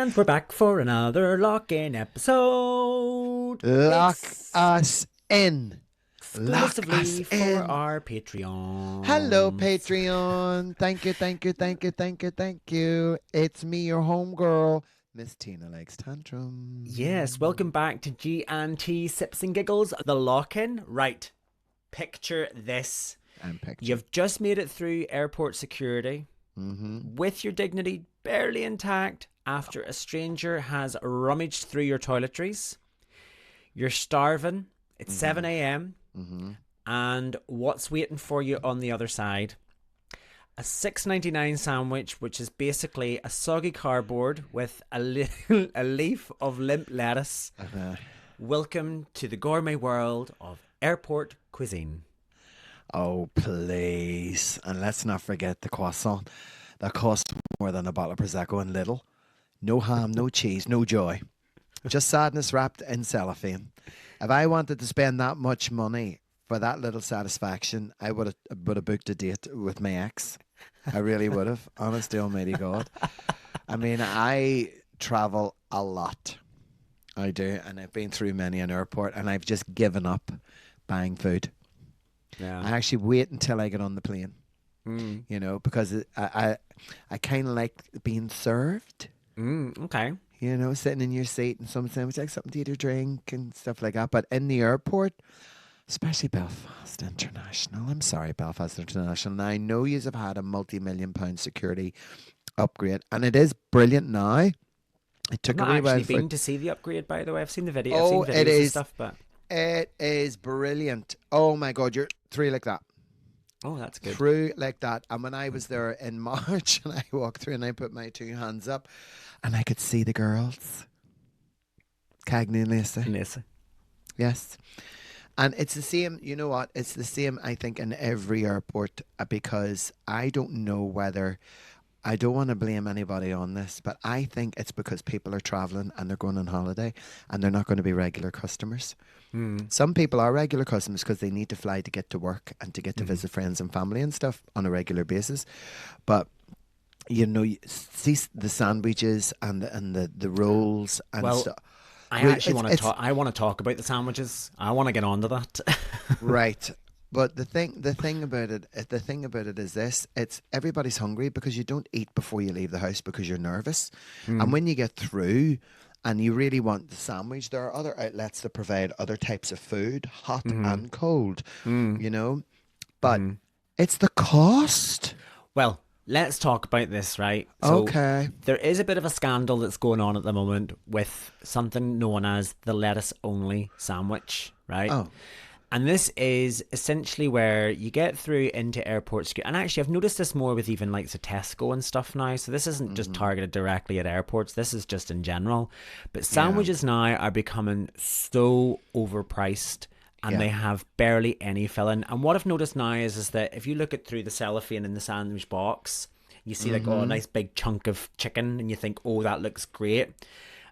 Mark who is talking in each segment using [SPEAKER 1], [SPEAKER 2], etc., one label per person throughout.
[SPEAKER 1] And we're back for another lock-in episode.
[SPEAKER 2] Lock
[SPEAKER 1] It's
[SPEAKER 2] us in. Lock us
[SPEAKER 1] exclusively for
[SPEAKER 2] in.
[SPEAKER 1] our Patreon.
[SPEAKER 2] Hello, Patreon. Thank you, thank you, thank you, thank you, thank you. It's me, your homegirl, Miss Tina Likes Tantrum.
[SPEAKER 1] Yes, welcome back to G&T Sips and Giggles, the lock-in. Right, picture this.
[SPEAKER 2] And picture.
[SPEAKER 1] You've just made it through airport security with your dignity barely intact after a stranger has rummaged through your toiletries. You're starving. It's 7 a.m. And what's waiting for you on the other side? A $6.99 sandwich, which is basically a soggy cardboard with a leaf of limp lettuce. Welcome to the gourmet world of airport cuisine.
[SPEAKER 2] Oh, please. And let's not forget the croissant that costs more than a bottle of Prosecco in Lidl. No ham, no cheese, no joy. Just sadness wrapped in cellophane. If I wanted to spend that much money for that little satisfaction, I would have booked a date with my ex. I really would have. Honest to almighty God. I mean, I travel a lot. I do. And I've been through many an airport and I've just given up buying food.
[SPEAKER 1] Yeah.
[SPEAKER 2] I actually wait until I get on the plane, you know, because I kind of like being served,
[SPEAKER 1] Okay.
[SPEAKER 2] you know, sitting in your seat and sometimes would like something to eat or drink and stuff like that. But in the airport, especially Belfast International, I'm sorry, Belfast International. Now, I know you have had a multi-million-pound security upgrade and it is brilliant now. It took
[SPEAKER 1] I've
[SPEAKER 2] a wee
[SPEAKER 1] not
[SPEAKER 2] while
[SPEAKER 1] actually
[SPEAKER 2] for
[SPEAKER 1] been to see the upgrade, by the way. I've seen the video.
[SPEAKER 2] Oh,
[SPEAKER 1] I've seen videos
[SPEAKER 2] it
[SPEAKER 1] and
[SPEAKER 2] is.
[SPEAKER 1] stuff, but
[SPEAKER 2] It is brilliant. Oh my God, you're through like that.
[SPEAKER 1] oh, that's good.
[SPEAKER 2] Through like that. And when I was there in March and I walked through and I put my two hands up and I could see the girls. Cagney and Lacey.
[SPEAKER 1] Listen.
[SPEAKER 2] Yes. And it's the same, you know what? It's the same, I think, in every airport because I don't know whether, I don't want to blame anybody on this, but I think it's because people are traveling and they're going on holiday and they're not going to be regular customers. Some people are regular customers because they need to fly to get to work and to get to visit friends and family and stuff on a regular basis. But you know, you see the sandwiches and the rolls and
[SPEAKER 1] Well,
[SPEAKER 2] stuff.
[SPEAKER 1] I actually want to talk. I want to talk about the sandwiches. I want to get onto that.
[SPEAKER 2] Right. But the thing about it is this: it's everybody's hungry because you don't eat before you leave the house because you're nervous, and when you get through. And you really want the sandwich. There are other outlets that provide other types of food, hot and cold, you know. But it's the cost.
[SPEAKER 1] Well, let's talk about this, right? So
[SPEAKER 2] Okay.
[SPEAKER 1] there is a bit of a scandal that's going on at the moment with something known as the lettuce-only sandwich, right?
[SPEAKER 2] Oh.
[SPEAKER 1] And this is essentially where you get through into airports. And actually, I've noticed this more with even like the Tesco and stuff now. So this isn't just targeted directly at airports. This is just in general. But sandwiches now are becoming so overpriced and they have barely any filling. And what I've noticed now is that if you look at through the cellophane in the sandwich box, you see like, oh, a nice big chunk of chicken and you think, oh, that looks great.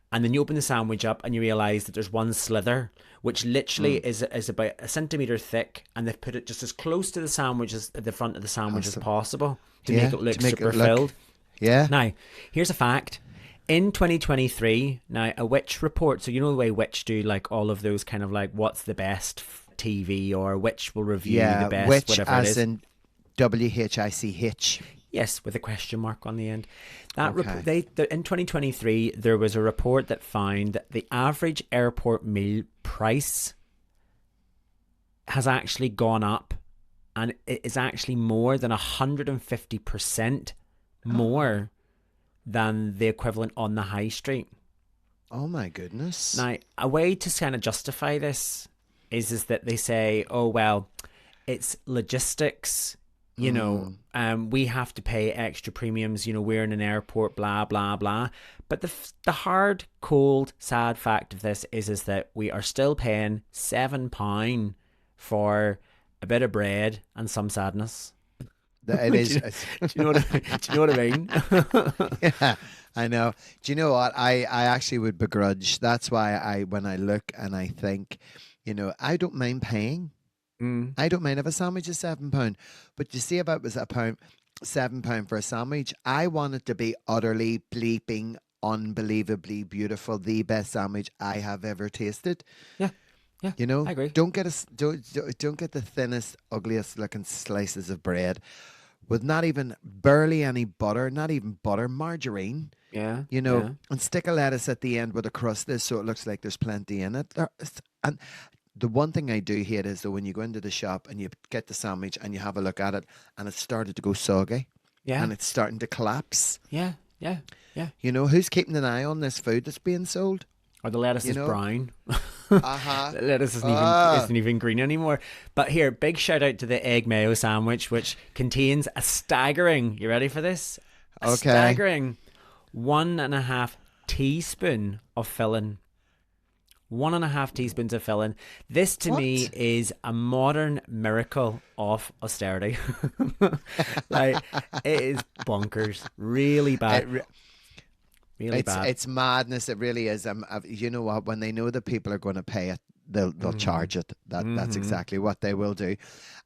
[SPEAKER 1] And then you open the sandwich up and you realise that there's one slither, which literally is about a centimetre thick, and they've put it just as close to the sandwich as at the front of the sandwich as possible to make it look super filled.
[SPEAKER 2] Yeah.
[SPEAKER 1] Now, here's a fact. In 2023, now a Which report, so you know the way Which do like all of those kind of like what's the best TV or Which will review the best,
[SPEAKER 2] which
[SPEAKER 1] whatever
[SPEAKER 2] as
[SPEAKER 1] it is.
[SPEAKER 2] in WHICH.
[SPEAKER 1] Yes, with a question mark on the end. That
[SPEAKER 2] Okay.
[SPEAKER 1] in 2023, there was a report that found that the average airport meal price has actually gone up, and it is actually more than 150% more than the equivalent on the high street.
[SPEAKER 2] Oh my goodness.
[SPEAKER 1] Now, a way to kind of justify this is that they say, oh, well, it's logistics. You know, we have to pay extra premiums. You know, we're in an airport, blah, blah, blah. But the hard, cold, sad fact of this is that we are still paying £7 for a bit of bread and some sadness.
[SPEAKER 2] It is.
[SPEAKER 1] Do you know what I mean?
[SPEAKER 2] Yeah, I know. Do you know what? I actually would begrudge. That's why when I look and I think, you know, I don't mind paying. I don't mind if a sandwich is £7, but you see, if it was £7 for a sandwich, I want it to be utterly bleeping unbelievably beautiful, the best sandwich I have ever tasted.
[SPEAKER 1] Yeah. Yeah.
[SPEAKER 2] You know,
[SPEAKER 1] I agree.
[SPEAKER 2] don't get don't get the thinnest, ugliest looking slices of bread with not even barely any butter, not even butter, margarine.
[SPEAKER 1] Yeah.
[SPEAKER 2] You know,
[SPEAKER 1] Yeah.
[SPEAKER 2] and stick a lettuce at the end where the crust is, so it looks like there's plenty in it. And the one thing I do hate is that when you go into the shop and you get the sandwich and you have a look at it and it's started to go soggy
[SPEAKER 1] Yeah.
[SPEAKER 2] and it's starting to collapse.
[SPEAKER 1] Yeah. Yeah. Yeah.
[SPEAKER 2] You know, who's keeping an eye on this food that's being sold?
[SPEAKER 1] Or the lettuce
[SPEAKER 2] You
[SPEAKER 1] is
[SPEAKER 2] know?
[SPEAKER 1] brown.
[SPEAKER 2] Uh-huh.
[SPEAKER 1] The lettuce
[SPEAKER 2] Ah.
[SPEAKER 1] isn't even green anymore. But here, big shout out to the egg mayo sandwich, which contains a staggering, you ready for this? A
[SPEAKER 2] Okay.
[SPEAKER 1] staggering 1.5 teaspoon of filling. 1.5 teaspoons of filling. This to me
[SPEAKER 2] What?
[SPEAKER 1] is a modern miracle of austerity. Like, it is bonkers. Really bad.
[SPEAKER 2] It re-
[SPEAKER 1] Really bad.
[SPEAKER 2] It's madness. It really is. You know what? When they know that people are going to pay it, they'll charge it. That's exactly what they will do,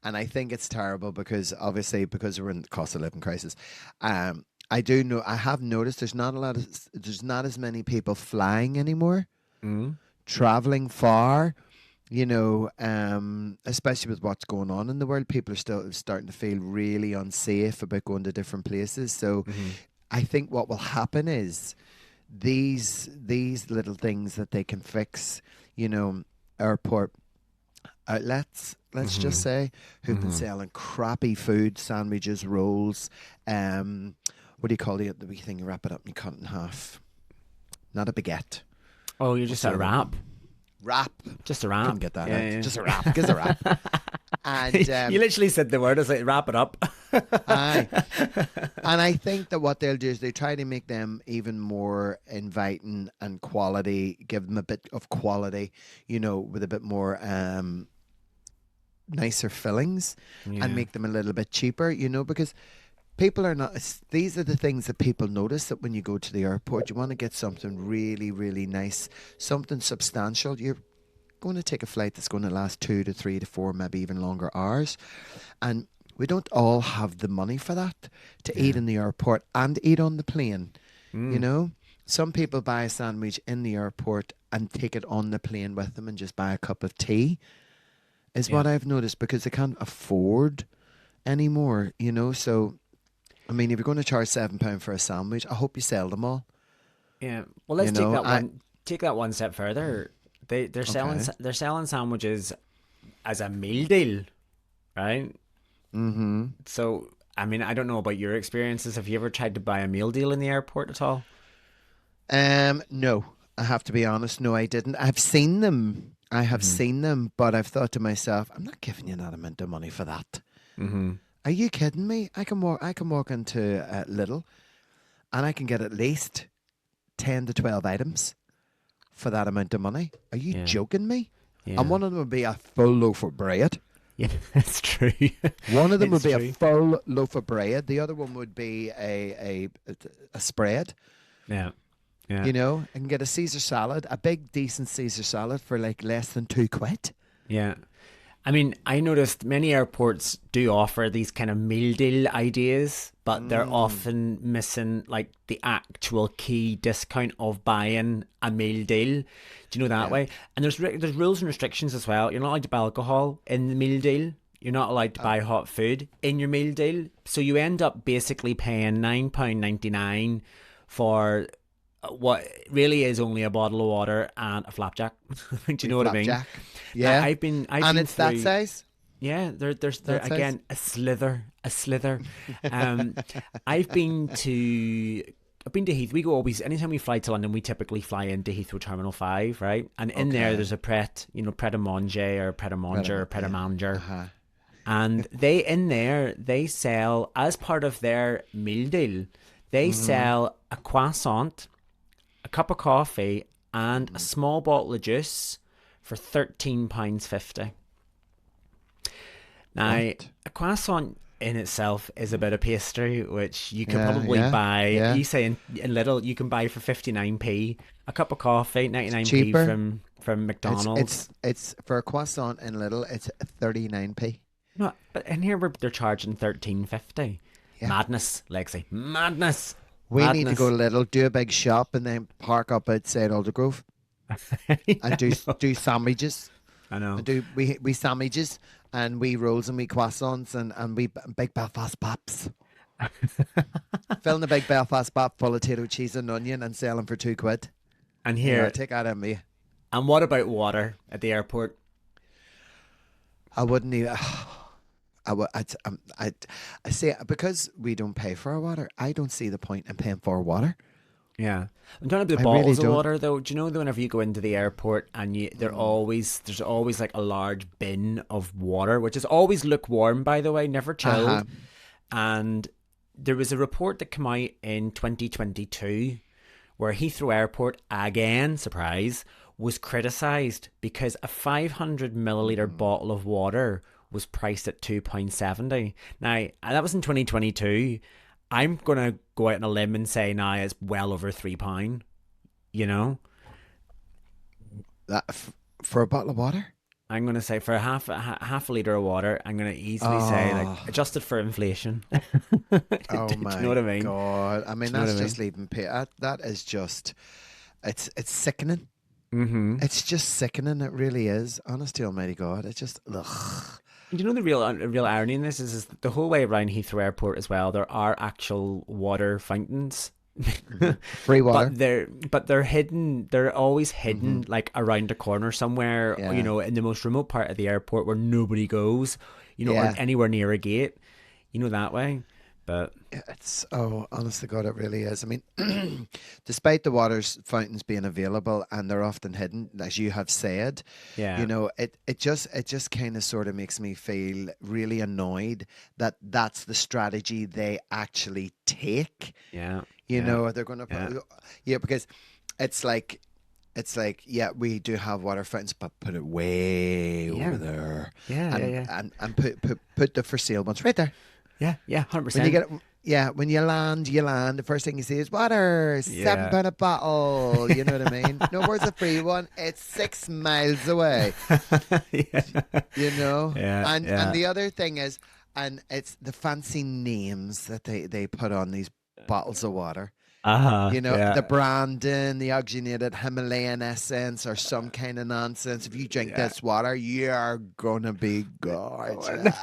[SPEAKER 2] and I think it's terrible because obviously because we're in the cost of living crisis. I do know. I have noticed there's not as many people flying anymore, traveling far. You know, especially with what's going on in the world, people are still starting to feel really unsafe about going to different places. So, I think what will happen is these little things that they can fix, you know, airport outlets, let's just say, who've been selling crappy food, sandwiches, rolls, what do you call the wee thing you wrap it up and you cut it in half? Not a baguette.
[SPEAKER 1] Oh, you're just a wrap.
[SPEAKER 2] Wrap.
[SPEAKER 1] Just a wrap.
[SPEAKER 2] Couldn't get that
[SPEAKER 1] Yeah,
[SPEAKER 2] out.
[SPEAKER 1] yeah.
[SPEAKER 2] Just a wrap. Just a wrap. And
[SPEAKER 1] You literally said the word. I was like, wrap it up.
[SPEAKER 2] aye. And I think that what they'll do is they try to make them even more inviting and quality, give them a bit of quality, you know, with a bit more nicer fillings and make them a little bit cheaper, you know, because people are not, these are the things that people notice that when you go to the airport, you want to get something really, really nice, something substantial. You're going to take a flight that's going to last 2 to 3 to 4, maybe even longer hours. And we don't all have the money for that to eat in the airport and eat on the plane. You know, some people buy a sandwich in the airport and take it on the plane with them and just buy a cup of tea, is what I've noticed, because they can't afford anymore, you know. So, I mean, if you're going to charge £7 for a sandwich, I hope you sell them all.
[SPEAKER 1] Yeah. Well, let's
[SPEAKER 2] You know,
[SPEAKER 1] take that one step further. They're selling
[SPEAKER 2] Okay.
[SPEAKER 1] they're selling sandwiches as a meal deal, right?
[SPEAKER 2] Mm-hmm.
[SPEAKER 1] So, I mean, I don't know about your experiences. Have you ever tried to buy a meal deal in the airport at all?
[SPEAKER 2] No, I have to be honest. No, I didn't. I've seen them. I have seen them, but I've thought to myself, I'm not giving you that amount of money for that. Are you kidding me? I can walk into Lidl, and I can get at least 10 to 12 items for that amount of money. Are you
[SPEAKER 1] Yeah.
[SPEAKER 2] joking me?
[SPEAKER 1] Yeah.
[SPEAKER 2] And one of them would be a full loaf of bread.
[SPEAKER 1] Yeah, that's true.
[SPEAKER 2] One of them would
[SPEAKER 1] It's
[SPEAKER 2] be
[SPEAKER 1] true.
[SPEAKER 2] a full loaf of bread. The other one would be a spread.
[SPEAKER 1] Yeah. Yeah.
[SPEAKER 2] You know, I can get a Caesar salad, a big decent Caesar salad for like less than £2.
[SPEAKER 1] Yeah. I mean, I noticed many airports do offer these kind of meal deal ideas, but they're often missing like the actual key discount of buying a meal deal. Do you know that way? And there's rules and restrictions as well. You're not allowed to buy alcohol in the meal deal. You're not allowed to buy hot food in your meal deal. So you end up basically paying £9.99 for what really is only a bottle of water and a flapjack. Do you know what I mean?
[SPEAKER 2] Flapjack. Yeah.
[SPEAKER 1] I've been
[SPEAKER 2] and it's that
[SPEAKER 1] through-
[SPEAKER 2] size?
[SPEAKER 1] Yeah, there's
[SPEAKER 2] That size?
[SPEAKER 1] again a slither. I've been to Heathrow. We go always anytime we fly to London, we typically fly into Heathrow Terminal 5, right? And in there,
[SPEAKER 2] Okay.
[SPEAKER 1] there's a Pret a Manger or Pret a Manger or Pret a Manger.
[SPEAKER 2] Uh-huh.
[SPEAKER 1] And they sell, as part of their meal deal, they sell a croissant, a cup of coffee, and a small bottle of juice for £13.50. Now,
[SPEAKER 2] What?
[SPEAKER 1] a croissant in itself is a bit of pastry, which you could
[SPEAKER 2] Yeah,
[SPEAKER 1] probably
[SPEAKER 2] yeah,
[SPEAKER 1] buy.
[SPEAKER 2] yeah.
[SPEAKER 1] You say in Lidl, you can buy for 59p. A cup of coffee, 99p
[SPEAKER 2] cheaper.
[SPEAKER 1] from McDonald's.
[SPEAKER 2] It's for a croissant in Lidl, it's 39p.
[SPEAKER 1] No, but in here they're charging £13.50.
[SPEAKER 2] Yeah.
[SPEAKER 1] Madness, Lexi. Madness.
[SPEAKER 2] We need to go
[SPEAKER 1] Madness.
[SPEAKER 2] little, do a big shop, and then park up outside Aldergrove and
[SPEAKER 1] I know.
[SPEAKER 2] do sandwiches
[SPEAKER 1] I
[SPEAKER 2] and
[SPEAKER 1] know.
[SPEAKER 2] do we sandwiches and we rolls and we croissants and we big Belfast pops. Filling the big Belfast pop full of potato cheese and onion and sell them for £2.
[SPEAKER 1] And
[SPEAKER 2] There you are,
[SPEAKER 1] here,
[SPEAKER 2] take that on me.
[SPEAKER 1] and what about water at the airport?
[SPEAKER 2] I wouldn't even. I would. I say because we don't pay for our water. I don't see the point in paying for water.
[SPEAKER 1] Yeah, I'm talking about the
[SPEAKER 2] I really
[SPEAKER 1] bottles of
[SPEAKER 2] don't.
[SPEAKER 1] water though. Do you know that whenever you go into the airport and there's always like a large bin of water, which is always lukewarm, by the way, never
[SPEAKER 2] Uh huh.
[SPEAKER 1] chilled. And there was a report that came out in 2022 where Heathrow Airport again, surprise, was criticised because a 500 milliliter bottle of water was priced at £2.70. Now that was in 2022. I'm gonna go out on a limb and say now it's well over £3. You know,
[SPEAKER 2] That for a bottle of water.
[SPEAKER 1] I'm gonna say for half a liter of water, I'm gonna easily say like
[SPEAKER 2] Oh.
[SPEAKER 1] adjusted for inflation. Do
[SPEAKER 2] Oh
[SPEAKER 1] you know what
[SPEAKER 2] my
[SPEAKER 1] I mean?
[SPEAKER 2] God. I mean,
[SPEAKER 1] Do you know
[SPEAKER 2] that's
[SPEAKER 1] what I
[SPEAKER 2] just
[SPEAKER 1] mean?
[SPEAKER 2] leaving pay. That is just, it's sickening.
[SPEAKER 1] Mm-hmm.
[SPEAKER 2] It's just sickening. It really is. Honest to Almighty God. It's just, ugh.
[SPEAKER 1] You know the real irony in this is the whole way around Heathrow Airport as well. There are actual water fountains,
[SPEAKER 2] Free water.
[SPEAKER 1] but they're hidden. They're always
[SPEAKER 2] Hmm.
[SPEAKER 1] hidden like around a corner somewhere. You
[SPEAKER 2] Yeah.
[SPEAKER 1] know, in the most remote part of the airport where nobody goes. You know, or
[SPEAKER 2] Yeah.
[SPEAKER 1] anywhere near a gate. You know that way. But
[SPEAKER 2] Yeah, it's honest to God, it really is. I mean, despite the waters fountains being available and they're often hidden, as you have said,
[SPEAKER 1] yeah,
[SPEAKER 2] it just kind of sort of makes me feel really annoyed that that's the strategy they actually take.
[SPEAKER 1] yeah,
[SPEAKER 2] You
[SPEAKER 1] yeah,
[SPEAKER 2] know, they're going to
[SPEAKER 1] yeah,
[SPEAKER 2] put, yeah, because it's like yeah, we do have water fountains, but put it way over
[SPEAKER 1] yeah,
[SPEAKER 2] there,
[SPEAKER 1] yeah, yeah, yeah,
[SPEAKER 2] and put the for sale ones right there.
[SPEAKER 1] yeah, yeah. 100%.
[SPEAKER 2] When you get yeah, when you land, you land. The first thing you see is water,
[SPEAKER 1] Yeah.
[SPEAKER 2] £7 a bottle. You know what I mean? No, where's the free one? It's 6 miles away.
[SPEAKER 1] Yeah.
[SPEAKER 2] You know,
[SPEAKER 1] Yeah.
[SPEAKER 2] and
[SPEAKER 1] Yeah.
[SPEAKER 2] the other thing is, and it's the fancy names that they put on these bottles of water.
[SPEAKER 1] Uh-huh.
[SPEAKER 2] You know, the
[SPEAKER 1] Yeah.
[SPEAKER 2] Brandon, the oxygenated Himalayan essence, or some kind of nonsense. If you drink
[SPEAKER 1] Yeah.
[SPEAKER 2] this water, you're gonna be
[SPEAKER 1] Oh,
[SPEAKER 2] gorgeous.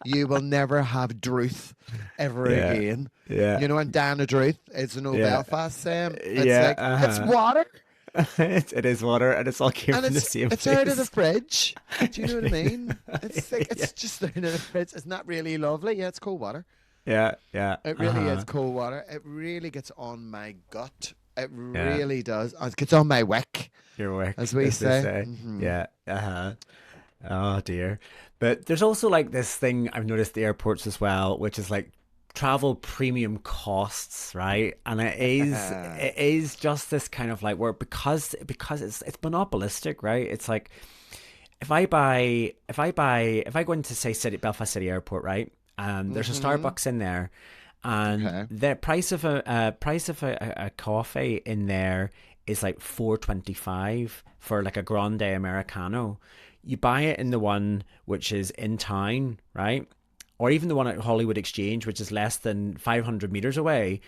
[SPEAKER 2] You will never have Druth ever
[SPEAKER 1] yeah.
[SPEAKER 2] again.
[SPEAKER 1] Yeah.
[SPEAKER 2] You know, and Dana Druth, it's an old
[SPEAKER 1] Yeah.
[SPEAKER 2] Belfast saying. It's
[SPEAKER 1] Yeah.
[SPEAKER 2] like it's
[SPEAKER 1] Uh-huh.
[SPEAKER 2] water,
[SPEAKER 1] It is water and it's all came
[SPEAKER 2] and
[SPEAKER 1] from the same
[SPEAKER 2] it's out of the
[SPEAKER 1] place.
[SPEAKER 2] fridge. Do you know what I mean? It's like
[SPEAKER 1] Yeah.
[SPEAKER 2] it's just out of the fridge. It's not really lovely. Yeah, it's cold water.
[SPEAKER 1] Yeah. Yeah.
[SPEAKER 2] It really is
[SPEAKER 1] Uh-huh.
[SPEAKER 2] cold water. It really gets on my gut. It
[SPEAKER 1] Yeah.
[SPEAKER 2] really does. It gets on my wick,
[SPEAKER 1] Your
[SPEAKER 2] as
[SPEAKER 1] work,
[SPEAKER 2] we
[SPEAKER 1] as they
[SPEAKER 2] say.
[SPEAKER 1] say. Yeah. Uh-huh. Oh dear. But there's also like this thing I've noticed at the airports as well, which is like travel premium costs, right? And it is just this kind of like where because it's monopolistic, right? It's like if I go into say City Belfast City Airport, right? And there's a
[SPEAKER 2] Mm-hmm.
[SPEAKER 1] Starbucks in there, and
[SPEAKER 2] Okay.
[SPEAKER 1] the price of a coffee in there is like 4.25 for like a grande americano. You buy it in the one which is in town, right? Or even the one at Hollywood Exchange, which is less than 500 meters away,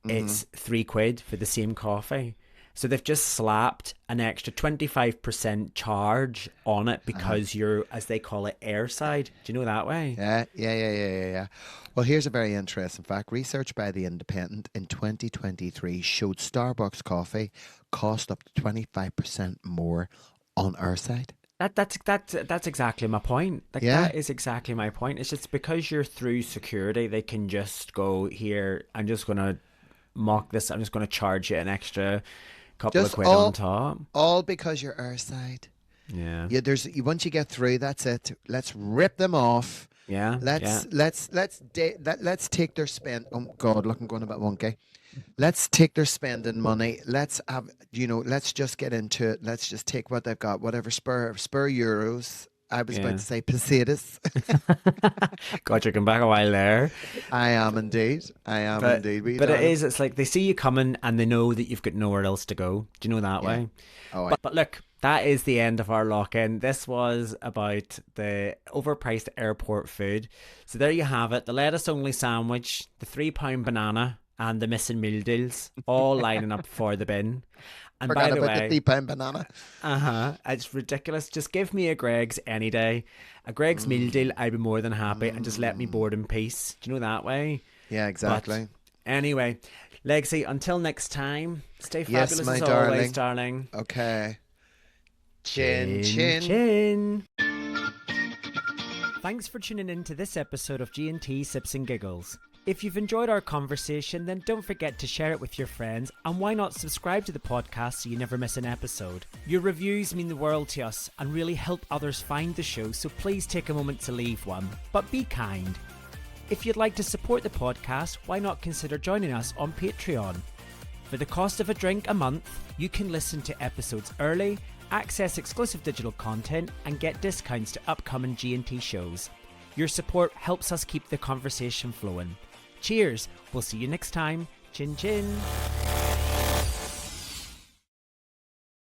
[SPEAKER 2] Mm-hmm.
[SPEAKER 1] it's £3 for the same coffee. So they've just slapped an extra 25% charge on it
[SPEAKER 2] Uh-huh.
[SPEAKER 1] because you're, as they call it, airside. Do you know that way?
[SPEAKER 2] Yeah, yeah, yeah, yeah, yeah, yeah. Well, here's a very interesting fact. Research by The Independent in 2023 showed Starbucks coffee cost up to 25% more on our side.
[SPEAKER 1] That's exactly my point. Like
[SPEAKER 2] Yeah.
[SPEAKER 1] that is exactly my point. It's just because you're through security, they can just go here. I'm just gonna mock this. I'm just gonna charge you an extra couple of
[SPEAKER 2] Just
[SPEAKER 1] quid on
[SPEAKER 2] all
[SPEAKER 1] top.
[SPEAKER 2] all because you're our side.
[SPEAKER 1] Yeah,
[SPEAKER 2] Yeah, once you get through, that's it. Let's rip them off.
[SPEAKER 1] yeah, yeah,
[SPEAKER 2] Let's take their spend. Oh God, look, I'm going a bit wonky. Let's take their spending money. Let's have let's just get into it. Let's just take what they've got, whatever spur euros. I was about
[SPEAKER 1] yeah.
[SPEAKER 2] to say pesetas.
[SPEAKER 1] God, you're coming back a while there.
[SPEAKER 2] I am indeed. I am
[SPEAKER 1] But
[SPEAKER 2] indeed. We
[SPEAKER 1] but it
[SPEAKER 2] darling.
[SPEAKER 1] is. It's like they see you coming and they know that you've got nowhere else to go. Do you know that
[SPEAKER 2] Yeah.
[SPEAKER 1] way?
[SPEAKER 2] Oh,
[SPEAKER 1] But look, that is the end of our lock-in. This was about the overpriced airport food. So there you have it. The lettuce-only sandwich, the £3 banana, and the missing meal deals, all lining up for the bin. And by
[SPEAKER 2] Forgot
[SPEAKER 1] the
[SPEAKER 2] about the
[SPEAKER 1] way,
[SPEAKER 2] £3 banana.
[SPEAKER 1] it's ridiculous. Just give me a Greg's any day. A Greg's meal deal, I'd be more than happy, and just let me board in peace. Do you know that way?
[SPEAKER 2] Yeah, exactly.
[SPEAKER 1] But anyway, Legacy, until next time, stay
[SPEAKER 2] Yes,
[SPEAKER 1] fabulous
[SPEAKER 2] my
[SPEAKER 1] as
[SPEAKER 2] darling.
[SPEAKER 1] always, darling.
[SPEAKER 2] Okay. Chin, chin.
[SPEAKER 1] Chin. Thanks for tuning in to this episode of G&T Sips and Giggles. If you've enjoyed our conversation, then don't forget to share it with your friends, and why not subscribe to the podcast so you never miss an episode. Your reviews mean the world to us and really help others find the show, so please take a moment to leave one, but be kind. If you'd like to support the podcast, why not consider joining us on Patreon? For the cost of a drink a month, you can listen to episodes early, access exclusive digital content, and get discounts to upcoming G&T shows. Your support helps us keep the conversation flowing. Cheers, we'll see you next time. Chin chin.